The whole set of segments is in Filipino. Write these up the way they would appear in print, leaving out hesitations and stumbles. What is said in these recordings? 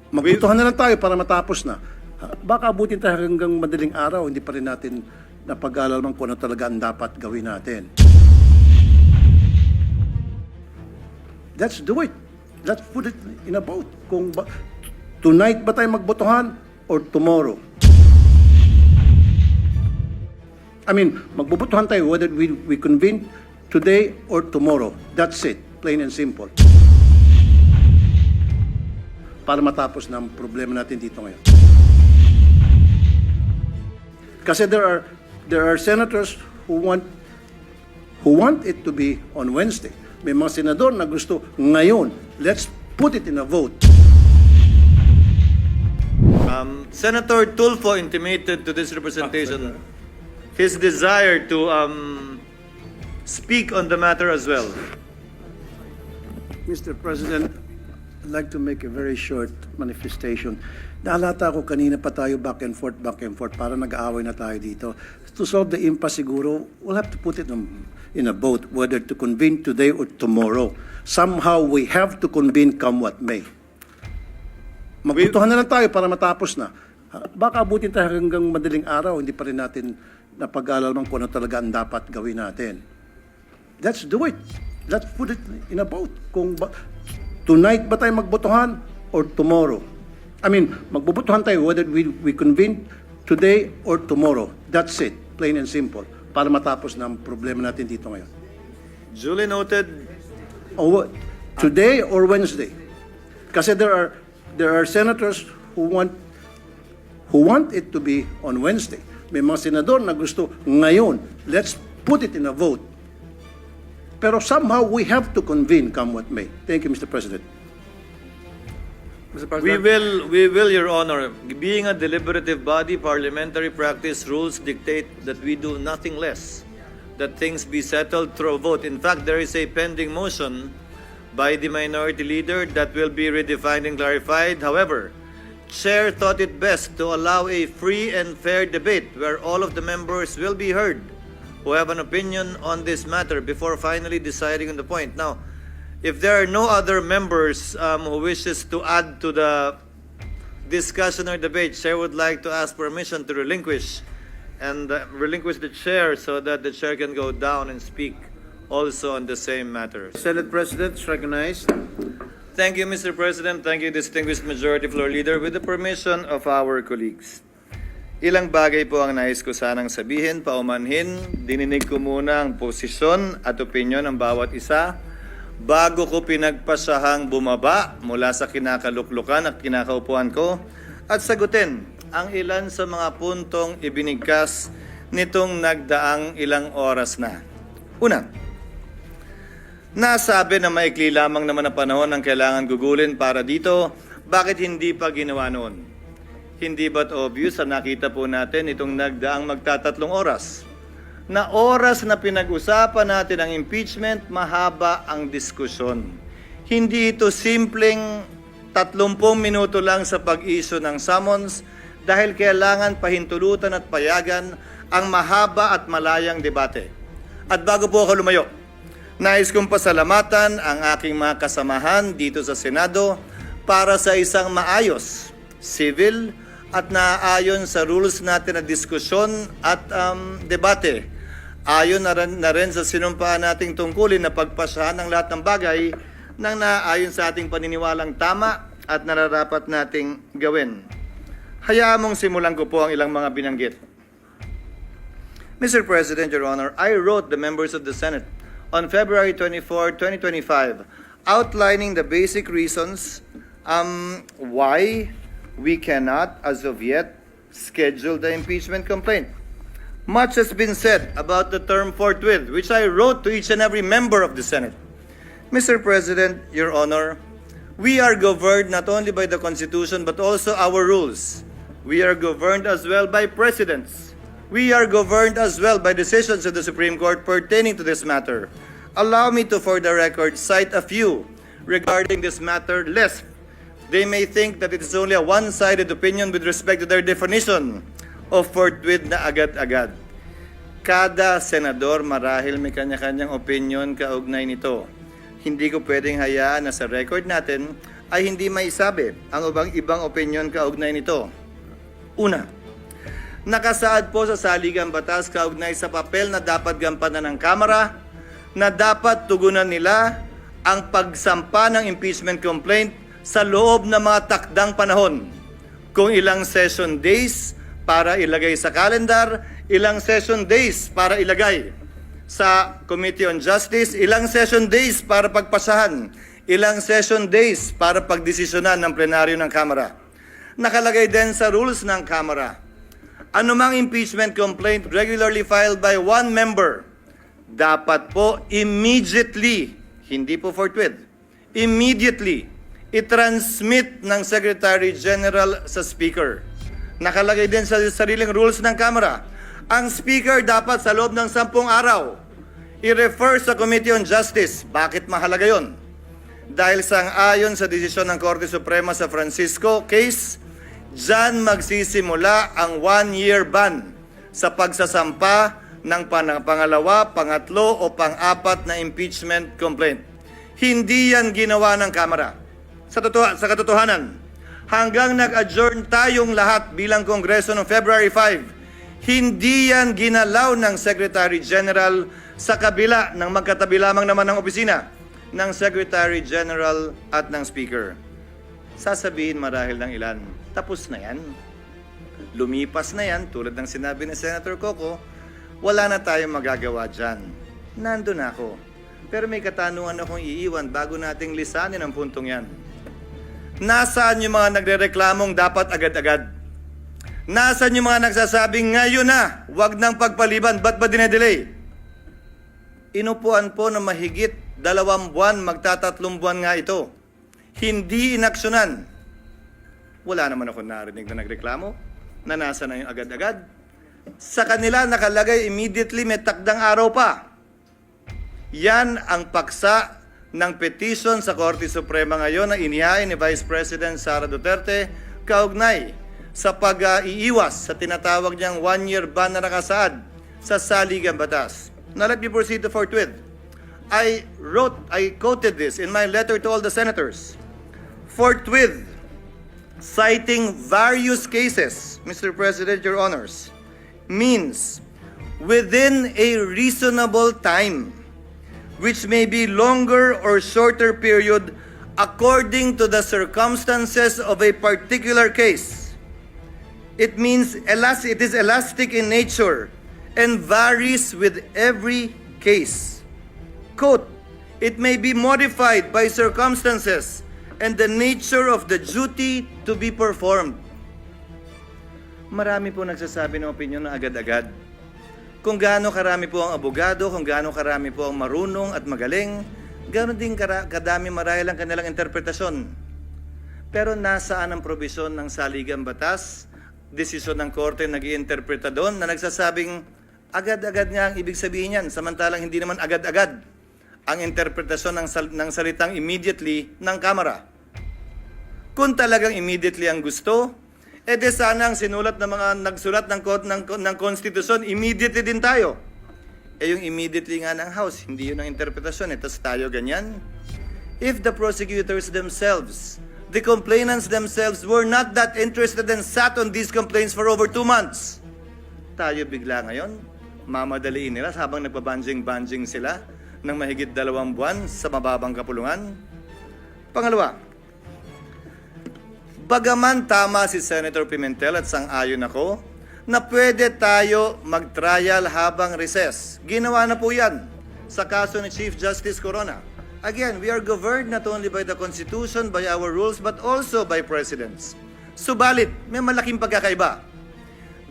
Magbutuhan na lang tayo para matapos na. Baka abutin tayo hanggang madaling araw, hindi pa rin natin napag-alalaman kung ano talaga ang dapat gawin natin. Let's do it. Let's put it in a vote. Tonight ba tayo magbotohan or tomorrow? I mean, magbubutuhan tayo whether we convene today or tomorrow. That's it. Plain and simple. Para matapos na ang problema natin dito ngayon. Kasi there are senators who want it to be on Wednesday. May mga senador na gusto ngayon. Let's put it in a vote. Senator Tulfo intimated to this representation his desire to speak on the matter as well. Mr. President, I'd like to make a very short manifestation. Naalata ko kanina pa tayo back and forth, para nag-aaway na tayo dito. To solve the impasse siguro, we'll have to put it in a vote, whether to convene today or tomorrow. Somehow we have to convene come what may. Magbutuhan na lang tayo para matapos na. Baka abutin tayo hanggang madaling araw, hindi pa rin natin napag-alalaman kung ano talaga ang dapat gawin natin. Let's do it. Let's put it in a vote. Tonight ba tayo magbotohan or tomorrow? I mean, magbubutuhan tayo whether we convene today or tomorrow. That's it. Plain and simple. Para matapos na ang problema natin dito ngayon. Duly noted. Today or Wednesday? Kasi there are senators who want it to be on Wednesday. May mga senador na gusto ngayon. Let's put it in a vote. Pero somehow we have to convene come what may. Thank you, Mr. President. Mr. We President. will, Your Honor. Being a deliberative body, parliamentary practice rules dictate that we do nothing less, that things be settled through a vote. In fact, there is a pending motion by the minority leader that will be redefined and clarified. However, Chair thought it best to allow a free and fair debate where all of the members will be heard who have an opinion on this matter before finally deciding on the point. Now, if there are no other members who wishes to add to the discussion or debate, Chair would like to ask permission to relinquish the Chair so that the Chair can go down and speak also on the same matter. Senate President is recognized. Thank you, Mr. President. Thank you, distinguished Majority Floor Leader. With the permission of our colleagues, ilang bagay po ang nais ko sanang sabihin, paumanhin. Dininig ko muna ang posisyon at opinyon ng bawat isa bago ko pinagpasahang bumaba mula sa kinakaluklukan at kinakaupuan ko at sagutin ang ilan sa mga puntong ibinigkas nitong nagdaang ilang oras na. Una, nasabi na maikli lamang naman ang panahon ang kailangan gugulin para dito, bakit hindi pa ginawa noon? Hindi ba't obvious na nakita po natin itong nagdaang magtatatlong oras? Na oras na pinag-usapan natin ang impeachment, mahaba ang diskusyon. Hindi ito simpleng 30 minuto lang sa pag-issue ng summons dahil kailangan pahintulutan at payagan ang mahaba at malayang debate. At bago po ako lumayo, nais kong pasalamatan ang aking mga kasamahan dito sa Senado para sa isang maayos, civil, at naaayon sa rules natin na diskusyon at debate. Ayon na rin sa sinumpaan nating tungkulin na pagpasahan ng lahat ng bagay nang naaayon sa ating paniniwalang tama at nararapat nating gawin. Hayaan mong simulan ko po ang ilang mga binanggit. Mr. President, Your Honor, I wrote the members of the Senate on February 24, 2025, outlining the basic reasons why we cannot, as of yet, schedule the impeachment complaint. Much has been said about the term forthwith, which I wrote to each and every member of the Senate. Mr. President, Your Honor, we are governed not only by the Constitution but also our rules. We are governed as well by precedents. We are governed as well by decisions of the Supreme Court pertaining to this matter. Allow me to, for the record, cite a few regarding this matter, lest they may think that it is only a one-sided opinion with respect to their definition of forthwith na agad-agad. Kada senador marahil may kanya-kanyang opinion kaugnay nito. Hindi ko pwedeng hayaan na sa record natin ay hindi maisabi ang ibang opinion kaugnay nito. Una, nakasaad po sa saligang batas kaugnay sa papel na dapat gampanan ng Kamara na dapat tugunan nila ang pagsampa ng impeachment complaint sa loob ng mga takdang panahon. Kung ilang session days para ilagay sa calendar, ilang session days para ilagay sa Committee on Justice, ilang session days para pagpasahan, ilang session days para pagdesisyonan ng plenaryo ng Kamara. Nakalagay din sa rules ng Kamara, anumang impeachment complaint regularly filed by one member, dapat po immediately, hindi po forthwith, immediately, i-transmit ng Secretary General sa Speaker. Nakalagay din sa sariling rules ng Kamara, ang Speaker dapat sa loob ng 10 araw i-refer sa Committee on Justice. Bakit mahalaga yon? Dahil sang-ayon sa desisyon ng Korte Suprema sa Francisco case, dyan magsisimula ang 1-year ban sa pagsasampa ng pangalawa, pangatlo o pang-apat na impeachment complaint. Hindi yan ginawa ng Kamara. Sa katotohanan, hanggang nag-adjourn tayong lahat bilang Kongreso noong February 5, hindi yan ginalaw ng Secretary General sa kabila ng magkatabi lamang naman ng opisina ng Secretary General at ng Speaker. Sasabihin marahil ng ilan, tapos na yan. Lumipas na yan, tulad ng sinabi ni Senator Coco, wala na tayong magagawa dyan. Nandun ako. Pero may katanungan akong iiwan bago nating lisanin ang puntong yan. Nasaan yung mga nagrereklamong dapat agad-agad? Nasaan yung mga nagsasabing ngayon na, wag nang pagpaliban, ba't ba dinedelay? Inupuan po ng mahigit 2 buwan, magtatatlong buwan nga ito. Hindi inaksyonan. Wala naman ako narinig na nagreklamo na nasa na yung agad-agad. Sa kanila nakalagay immediately, may takdang araw pa. Yan ang paksa ng petition sa Korte Suprema ngayon na inihain ni Vice President Sara Duterte kaugnay sa pag-iiwas sa tinatawag niyang 1-year ban na nakasaad sa saligang batas. Now let me proceed to forthwith. I quoted this in my letter to all the senators. Forthwith, citing various cases, Mr. President, Your Honors, means within a reasonable time, which may be longer or shorter period according to the circumstances of a particular case. It means it is elastic in nature and varies with every case. Quote, it may be modified by circumstances and the nature of the duty to be performed. Marami po nagsasabi ng opinion na agad-agad. Kung gaano karami po ang abogado, kung gaano karami po ang marunong at magaling, gaano din kadami marahil ang kanilang interpretasyon. Pero nasaan ang probisyon ng saligang batas, desisyon ng korte nag-iinterpreta doon na nagsasabing agad-agad nga ang ibig sabihin yan, samantalang hindi naman agad-agad ang interpretasyon ng salitang immediately ng Kamara. Kung talagang immediately ang gusto, de sana ang sinulat ng mga nagsulat ng konstitusyon, immediately din tayo. Yung immediately nga ng House, hindi yun ang interpretasyon, tas tayo ganyan. If the prosecutors themselves, the complainants themselves were not that interested and sat on these complaints for over 2 months, tayo bigla ngayon, mamadaliin nila habang nagpabanjing-banjing sila ng mahigit 2 buwan sa mababang kapulungan. Pangalawa, bagaman tama si Senator Pimentel at sang-ayon ako na pwede tayo mag-trial habang recess. Ginawa na po yan sa kaso ni Chief Justice Corona. Again, we are governed not only by the Constitution, by our rules, but also by precedents. Subalit, may malaking pagkakaiba.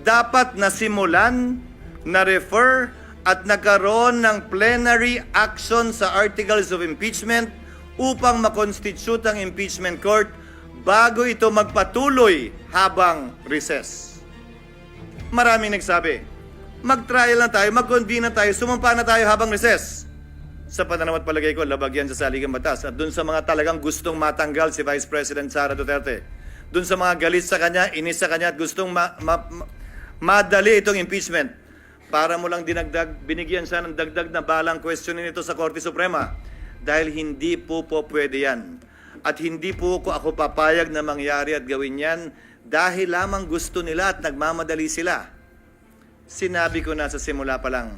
Dapat nasimulan, na-refer, at nagkaroon ng plenary action sa articles of impeachment upang makonstitute ang impeachment court bago ito magpatuloy habang recess. Maraming nagsabi, mag-trial na tayo, mag-convene na tayo, sumampa na tayo habang recess. Sa pananaw at palagay ko, labag yan sa saligang batas. At dun sa mga talagang gustong matanggal si Vice President Sara Duterte, dun sa mga galit sa kanya, inis sa kanya at gustong madali itong impeachment, para mo lang dinagdag, binigyan siya ng dagdag na balang questionin ito sa Korte Suprema dahil hindi po pwede yan. At hindi po ako papayag na mangyari at gawin yan dahil lamang gusto nila at nagmamadali sila. Sinabi ko na sa simula pa lang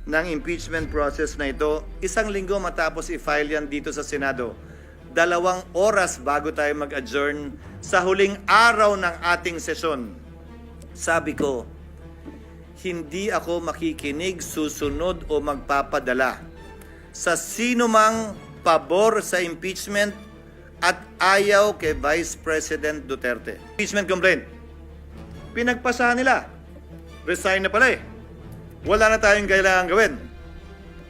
ng impeachment process na ito, 1 linggo matapos i-file yan dito sa Senado, 2 oras bago tayo mag-adjourn sa huling araw ng ating sesyon. Sabi ko, hindi ako makikinig, susunod o magpapadala sa sino mang pabor sa impeachment at ayaw kay Vice President Duterte. Impeachment complaint. Pinagpasahan nila. Resign na pala eh. Wala na tayong kailangan gawin.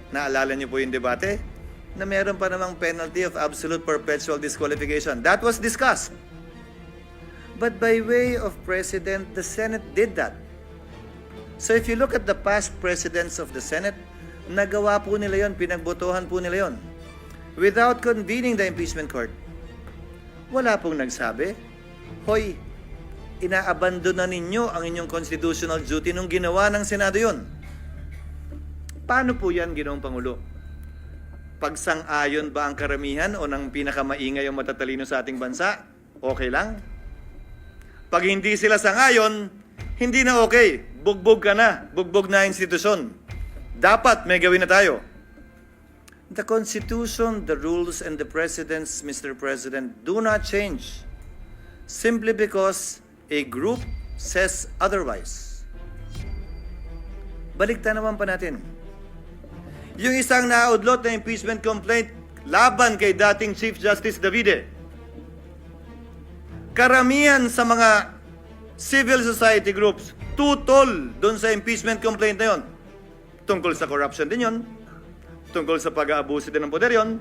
Naalala niyo po yung debate? Na meron pa namang penalty of absolute perpetual disqualification. That was discussed. But by way of President, the Senate did that. So if you look at the past presidents of the Senate, nagawa po nila yon, pinagbotohan po nila yon. Without convening the impeachment court. Wala pong nagsabi, hoy, inaabandon na ninyo ang inyong constitutional duty nung ginawa ng Senado yon. Paano po yan, Ginoong Pangulo? Pagsang-ayon ba ang karamihan o ng pinakamaingay o matatalino sa ating bansa? Okay lang? Pag hindi sila sang-ayon, hindi na okay. Bugbog ka na. Bugbog na institusyon. Dapat may gawin na tayo. The Constitution, the rules, and the precedents, Mr. President, do not change simply because a group says otherwise. Balikta naman pa natin. Yung isang naudlot na impeachment complaint laban kay dating Chief Justice Davide. Karamihan sa mga civil society groups tutol doon sa impeachment complaint na yon. Tungkol sa corruption din yon. Tungkol sa pag-aabuso din ng poder yon.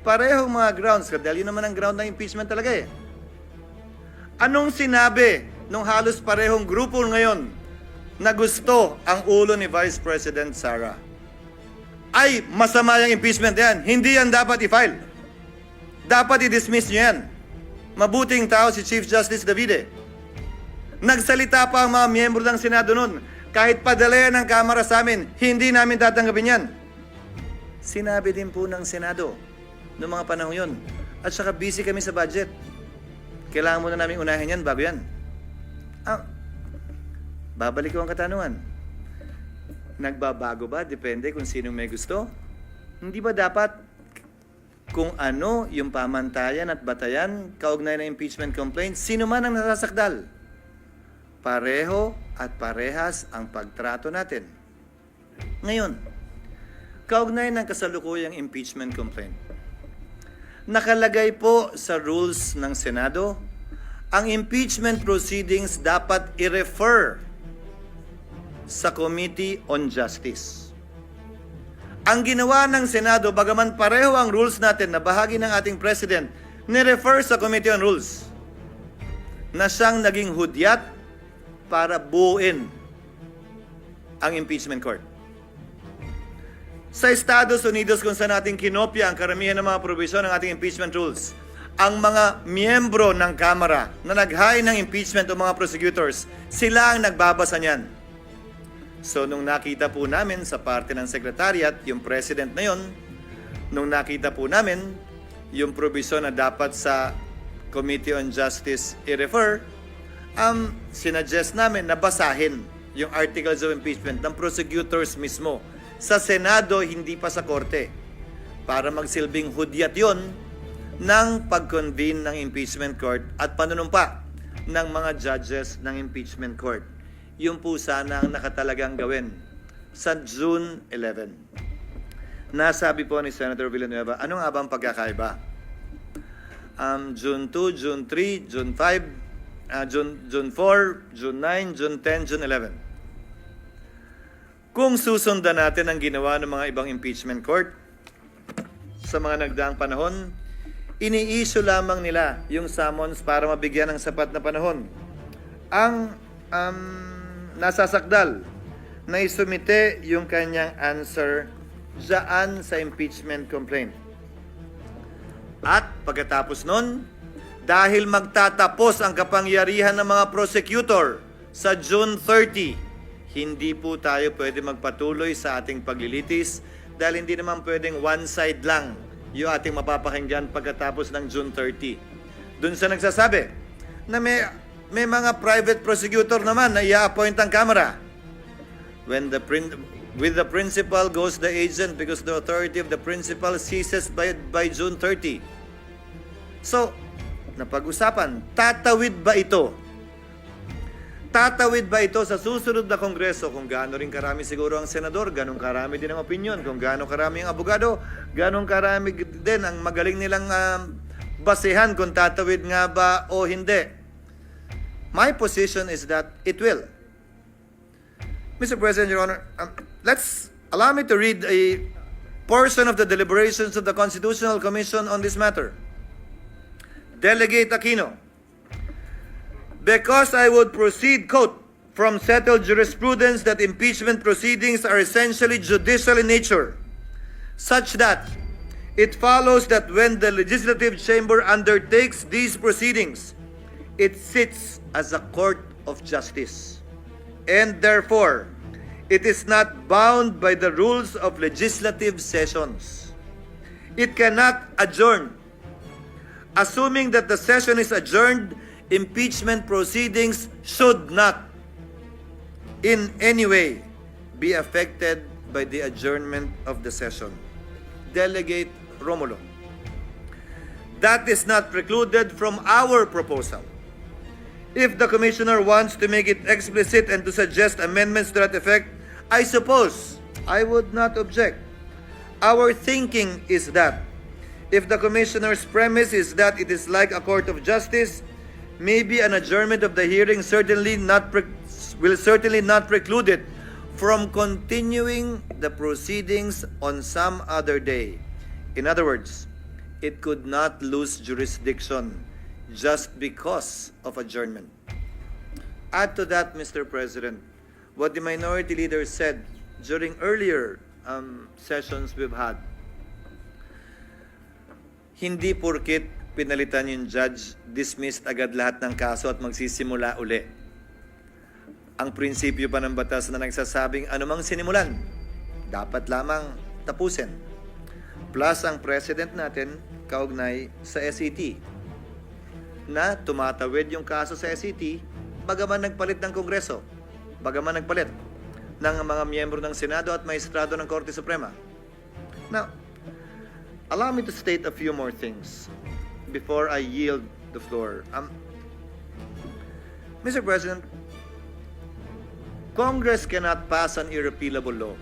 Parehong mga grounds, dahil yun naman ang ground ng impeachment talaga eh. Anong sinabi nung halos parehong grupo ngayon na gusto ang ulo ni Vice President Sara? Ay, masama yung impeachment yan. Hindi yan dapat i-file. Dapat i-dismiss nyo yan. Mabuting tao si Chief Justice Davide. Nagsalita pa ang mga miyembro ng Senado noon. Kahit padala ng Kamara sa amin, hindi namin tatanggapin yan. Sinabi din po ng Senado noong mga panahon yun. At saka busy kami sa budget. Kailangan muna namin unahin yan bago yan. Babalik ko ang katanungan. Nagbabago ba? Depende kung sinong may gusto. Hindi ba dapat kung ano yung pamantayan at batayan kaugnay ng impeachment complaint, sino man ang nasasakdal? Pareho at parehas ang pagtrato natin. Ngayon, kaugnay ng kasalukuyang impeachment complaint, nakalagay po sa rules ng Senado, ang impeachment proceedings dapat i-refer sa Committee on Justice. Ang ginawa ng Senado, bagaman pareho ang rules natin na bahagi ng ating President, ni-refer sa Committee on Rules na siyang naging hudyat para buuin ang impeachment court. Sa Estados Unidos, kung saan natin kinopya ang karamihan ng mga provision ng ating impeachment rules, ang mga miyembro ng Kamara na nag-hire ng impeachment o mga prosecutors, sila ang nagbabasa niyan. So, nung nakita po namin sa parte ng Secretariat, yung President na yon, nung nakita po namin yung provision na dapat sa Committee on Justice i-refer, sinuggest namin na basahin yung articles of impeachment ng prosecutors mismo. Sa Senado, hindi pa sa Korte. Para magsilbing hudyat yon ng pag-convene ng impeachment court at panunumpa ng mga judges ng impeachment court. Yung po sana ang nakatalagang gawin sa June 11. Nasabi po ni Senator Villanueva, ano nga ba ang pagkakaiba? June 2, June 3, June 5, June 4, June 9, June 10, June 11. Kung susundan natin ang ginawa ng mga ibang impeachment court sa mga nagdaang panahon, ini-issue lamang nila yung summons para mabigyan ng sapat na panahon. Ang nasasakdal na isumite yung kanyang answer dyan sa impeachment complaint. At pagkatapos nun, dahil magtatapos ang kapangyarihan ng mga prosecutor sa June 30, hindi po tayo pwede magpatuloy sa ating paglilitis dahil hindi naman pwedeng one side lang yung ating mapapakinggan pagkatapos ng June 30. Doon sa nagsasabi na may mga private prosecutor naman na i-appoint ang Kamara. With the principal goes the agent because the authority of the principal ceases by June 30. So, napag-usapan, tatawid ba ito? Tatawid ba ito sa susunod na Kongreso? Kung gaano rin karami siguro ang senador, ganong karami din ang opinion. Kung gaano karami ang abogado, ganong karami din ang magaling nilang basehan kung tatawid nga ba o hindi. My position is that it will. Mr. President, Your Honor, allow me to read a portion of the deliberations of the Constitutional Commission on this matter. Delegate Aquino, because I would proceed, quote, from settled jurisprudence that impeachment proceedings are essentially judicial in nature, such that it follows that when the legislative chamber undertakes these proceedings, it sits as a court of justice, and therefore, it is not bound by the rules of legislative sessions. It cannot adjourn. Assuming that the session is adjourned, impeachment proceedings should not in any way be affected by the adjournment of the session. Delegate Romulo. That is not precluded from our proposal. If the commissioner wants to make it explicit and to suggest amendments to that effect, I suppose I would not object. Our thinking is that if the commissioner's premise is that it is like a court of justice, maybe an adjournment of the hearing will certainly not preclude it from continuing the proceedings on some other day. In other words, it could not lose jurisdiction just because of adjournment. Add to that, Mr. President, what the minority leader said during earlier sessions we've had. Hindi porkit pinalitan yung judge, dismissed agad lahat ng kaso at magsisimula uli. Ang prinsipyo pa ng batas na nagsasabing anumang sinimulan, dapat lamang tapusin. Plus ang president natin, kaugnay sa SET, na tumatawid yung kaso sa SET, bagaman nagpalit ng Kongreso, bagaman nagpalit ng mga miyembro ng Senado at maestrado ng Korte Suprema. Now, allow me to state a few more things before I yield the floor. Mr. President, Congress cannot pass an irrepealable law.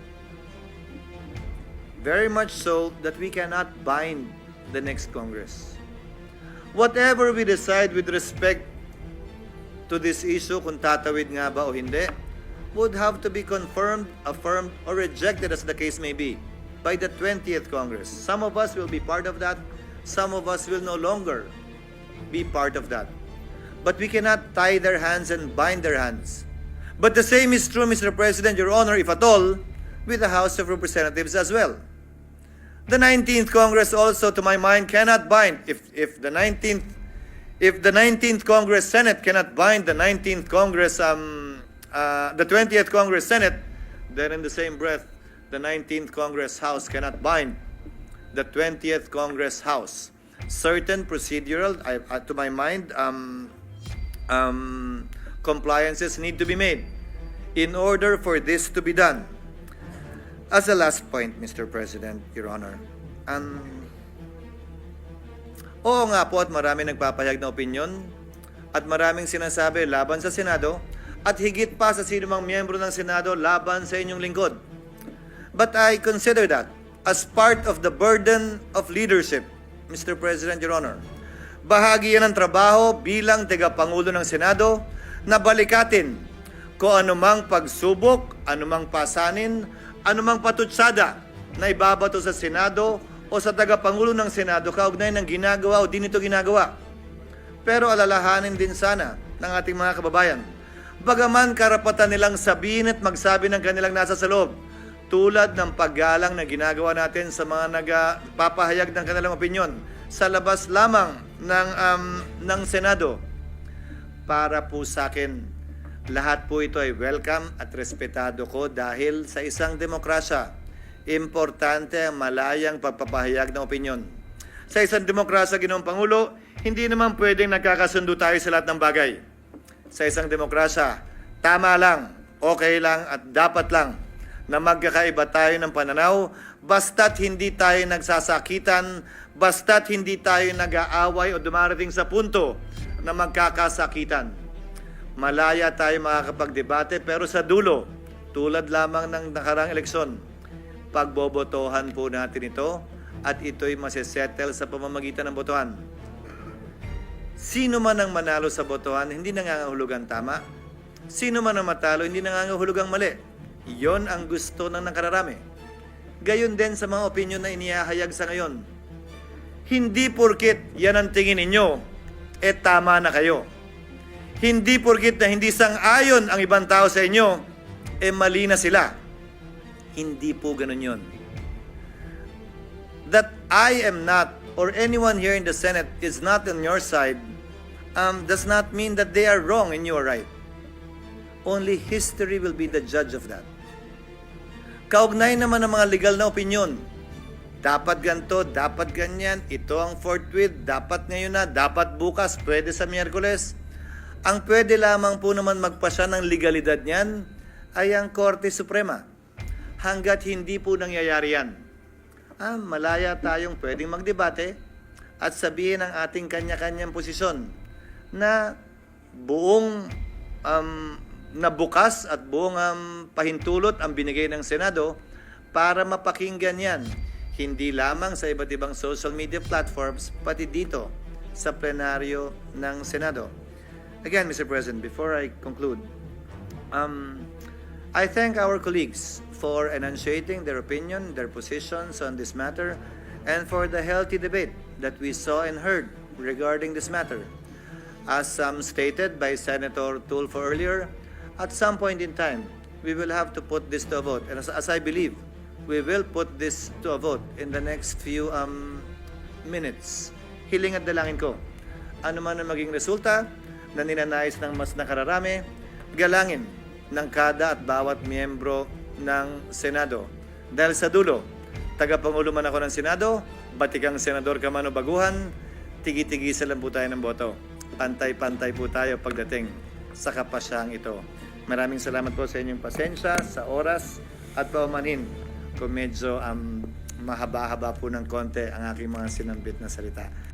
Very much so that we cannot bind the next Congress. Whatever we decide with respect to this issue, kung tatawid nga ba o hindi, would have to be confirmed, affirmed, or rejected as the case may be by the 20th Congress. Some of us will be part of that. Some of us will no longer be part of that. But we cannot tie their hands and bind their hands. But the same is true, Mr. President, Your Honor, if at all, with the House of Representatives as well. The 19th Congress also, to my mind, cannot bind. If the 19th Congress Senate cannot bind the 19th Congress, the 20th Congress Senate, then in the same breath, the 19th Congress House cannot bind the 20th Congress House. Certain procedural, to my mind, compliances need to be made in order for this to be done. As a last point, Mr. President, Your Honor, oo nga po at marami nagpapahayag na opinyon at maraming sinasabi laban sa Senado at higit pa sa sinumang miyembro ng Senado laban sa inyong lingkod. But I consider that as part of the burden of leadership, Mr. President, Your Honor. Bahagi yan ng trabaho bilang tagapangulo ng Senado na balikatin kung anumang pagsubok, anumang pasanin, anumang patutsada na ibabato sa Senado o sa tagapangulo ng Senado kaugnay ng ginagawa o di nito ginagawa. Pero alalahanin din sana ng ating mga kababayan, bagaman karapatan nilang sabihin at magsabi ng kanilang nasa sa loob, tulad ng paggalang na ginagawa natin sa mga nagpapahayag ng kanilang opinyon sa labas lamang ng Senado. Para po sa akin, lahat po ito ay welcome at respetado ko dahil sa isang demokrasya, importante ang malayang pagpapahayag ng opinyon. Sa isang demokrasya, Ginoong Pangulo, hindi naman pwedeng nagkakasundo tayo sa lahat ng bagay. Sa isang demokrasya, tama lang, okay lang at dapat lang na magkakaiba tayo ng pananaw basta't hindi tayo nagsasakitan, basta't hindi tayo nag-aaway o dumarating sa punto na magkakasakitan. Malaya tayo makakapagdebate pero sa dulo, tulad lamang ng nakarang eleksyon, pagbobotohan po natin ito at ito'y masisettle sa pamamagitan ng botohan. Sino man ang manalo sa botohan, hindi nangangahulugang tama. Sino man ang matalo, hindi nangangahulugang mali. Iyon ang gusto ng nakararami. Gayon din sa mga opinyon na inihahayag sa ngayon. Hindi porkit yan ang tingin ninyo, tama na kayo. Hindi porkit na hindi sang-ayon ang ibang tao sa inyo, mali na sila. Hindi po ganun yun. That I am not, or anyone here in the Senate is not on your side, does not mean that they are wrong and you are right. Only history will be the judge of that. Kaugnay naman ng mga legal na opinyon. Dapat ganito, dapat ganyan, ito ang forthwith, dapat ngayon na, dapat bukas, pwede sa Miyerkules. Ang pwede lamang po naman magpasya ng legalidad niyan ay ang Korte Suprema. Hanggat hindi po nangyayari yan, malaya tayong pwedeng magdebate at sabihin ang ating kanya-kanyang posisyon na buong na bukas at buong pahintulot ang binigay ng Senado para mapakinggan yan. Hindi lamang sa iba't ibang social media platforms, pati dito sa plenaryo ng Senado. Again, Mr. President, before I conclude, I thank our colleagues for enunciating their opinion, their positions on this matter, and for the healthy debate that we saw and heard regarding this matter. As stated by Senator Tulfo earlier, at some point in time, we will have to put this to a vote. And as I believe, we will put this to a vote in the next few minutes. Hiling at dalangin ko, ano man ang maging resulta na ninanais ng mas nakararami, galangin ng kada at bawat miyembro ng Senado. Dahil sa dulo, tagapangulo man ako ng Senado, batikang senador ka man o baguhan, tigi-tigisa lang po tayo ng boto. Pantay-pantay po tayo pagdating sa kapasyang ito. Maraming salamat po sa inyong pasensya, sa oras at paumanhin kung medyo mahaba-haba po ng konti ang aking mga sinambit na salita.